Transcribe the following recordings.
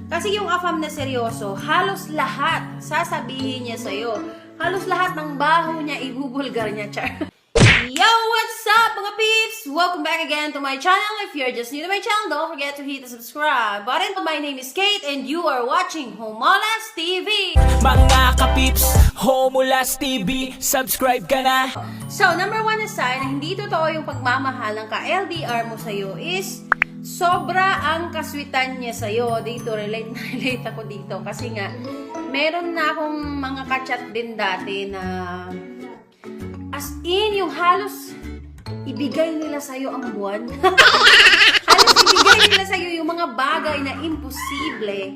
Kasi yung afam na seryoso, halos lahat sasabihin niya sa'yo. Halos lahat ng baho niya, ibubulgar niya, char. Yo, what's up mga peeps? Welcome back again to my channel. If you're just new to my channel, don't forget to hit the subscribe button. My name is Kate and you are watching Homolas TV. Mga ka-peeps, Homolas TV, subscribe ka na. So, number one na sign na hindi totoo yung pagmamahal ng ka-LDR mo sa'yo is sobra ang kaswitan niya sa'yo. Dito, relate na relate ako dito. Kasi nga, meron na akong mga kachat din dati na as in, yung halos ibigay nila sa'yo ang buwan. Halos ibigay nila sa'yo yung mga bagay na imposible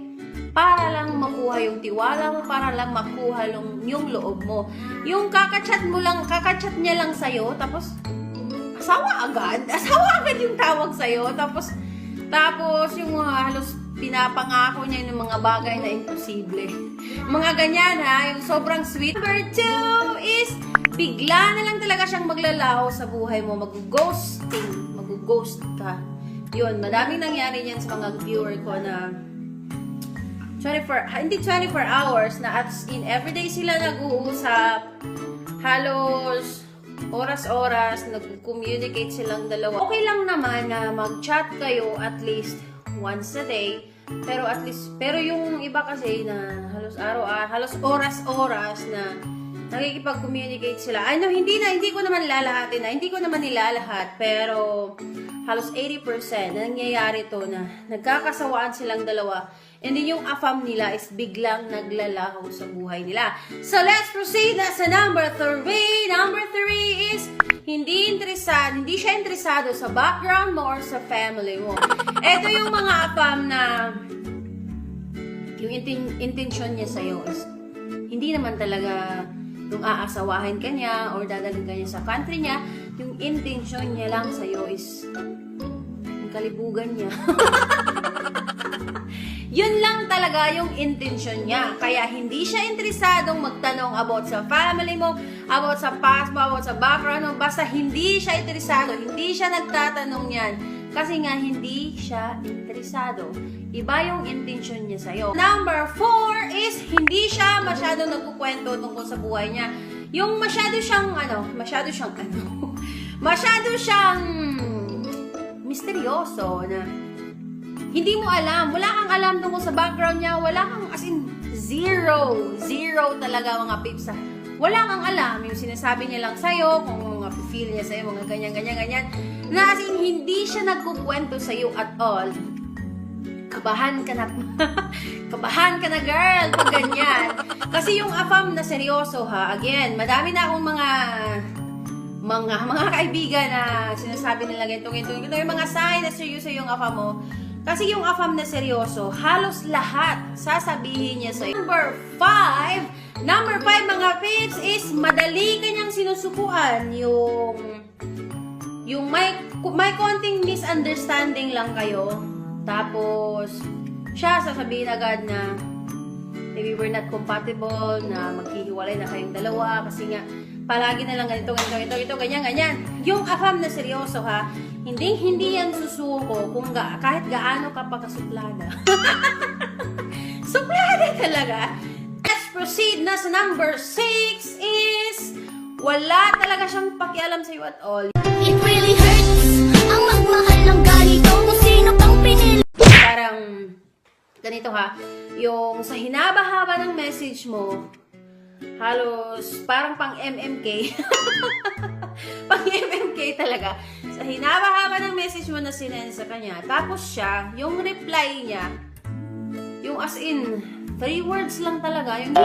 para lang makuha yung tiwala mo, para lang makuha yung loob mo. Yung kakachat niya lang sa'yo, tapos asawa agad yung tawag sa'yo, tapos yung halos pinapangako niya ng mga bagay na imposible. Mga ganyan ha, yung sobrang sweet. Number 2 is, bigla na lang talaga siyang maglalaho sa buhay mo, mag-ghost ka. Yun, madaming nangyari yan sa mga viewer ko na 24 hours na as in everyday sila nag-uusap, halos oras-oras, nag-communicate silang dalawa. Okay lang naman na mag-chat kayo at least once a day, pero yung iba kasi na halos oras-oras na nakikipag-communicate sila. Hindi ko naman nilalahat, pero halos 80% na nangyayari to na nagkakasawaan silang dalawa. And then yung afam nila is biglang naglalaho sa buhay nila. So let's proceed na sa number 3. Number 3 is hindi siya interesado sa background mo or sa family mo. Ito yung mga afam na yung intention niya sa'yo is hindi naman talaga yung aasawahin ka niya or dadalhin ka niya sa country niya. Yung intention niya lang sa'yo is yung kalibugan niya. Yun lang talaga yung intention niya. Kaya hindi siya interesadong magtanong about sa family mo, about sa past mo, about sa background mo. Basta hindi siya interesado. Hindi siya nagtatanong yan. Kasi nga hindi siya interesado. Iba yung intention niya sa'yo. Number 4 is hindi siya masyadong nagkukwento tungkol sa buhay niya. Yung masyado siyang misteryoso na hindi mo alam, wala kang alam tungkol sa background niya, wala kang, as in, zero talaga mga pips. Wala kang alam, yung sinasabi niya lang sa'yo, kung mga feel niya sa'yo, mga ganyan, na as in, hindi siya nagkukwento sa'yo at all. Kabahan ka na girl, pag ganyan. Kasi yung afam na seryoso ha, again, madami na akong mga kaibigan na sinasabi nila ganito, yung mga sign na seryoso yung afam mo. Kasi yung afam na seryoso, halos lahat sasabihin niya sa'yo. Number 5 mga peeps is madali kanyang sinusukuan. Yung may konting misunderstanding lang kayo. Tapos, siya sasabihin agad na maybe we're not compatible, na maghihiwalay na kayong dalawa kasi nga palagi na lang ganito, ganyan. Yung afam na seryoso ha, hindi yan susuko kung kahit gaano ka pa kasuplada. Suplada talaga. Let's proceed na sa number 6 is wala talaga siyang pakialam sa'yo at all. It really hurts ang magmahal ng ganito kung sino pang pinili. Parang ganito ha, yung sa hinaba-haba ng message mo, halos parang pang MMK. Pang MMK talaga. Sa hinaba-haba ng message mo na sinend sa kanya. Tapos siya, yung reply niya, yung as in, 3 words lang talaga. Yung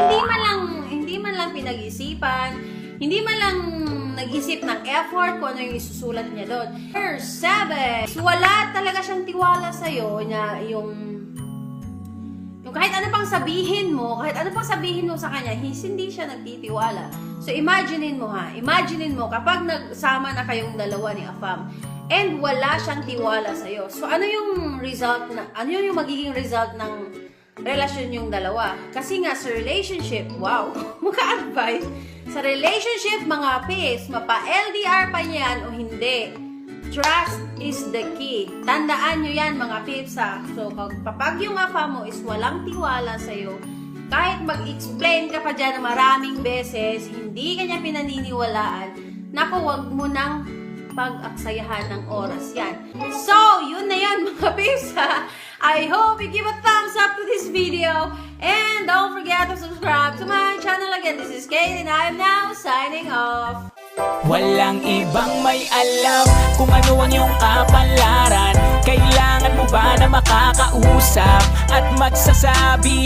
hindi man lang pinag-isipan, hindi man lang nag-isip ng effort kung ano yung isusulat niya doon. Number 7, wala talaga siyang tiwala sa'yo na yung kahit ano pang sabihin mo sa kanya, hindi siya nagtitiwala. So, imaginein mo kapag nagsama na kayong dalawa ni Afam, and wala siyang tiwala sa'yo. So, ano yung magiging result ng relasyon yung dalawa? Kasi nga, sa relationship, wow, maka-advise, sa relationship, mga pis, mapa-LDR pa yan o hindi, trust is the key. Tandaan nyo yan mga pips ha. So kapag yung afa mo is walang tiwala sa'yo, kahit mag-explain ka pa dyan maraming beses, hindi ka niya pinaniniwalaan, naku, wag mo nang pag-aksayahan ng oras yan. So, yun na yan mga pips ha. I hope you give a thumbs up to this video. And don't forget to subscribe to my channel again. This is Kate and I am now signing off. Walang ibang may alam kung ano ang iyong kapalaran. Kailangan mo ba na makakausap at magsasabi?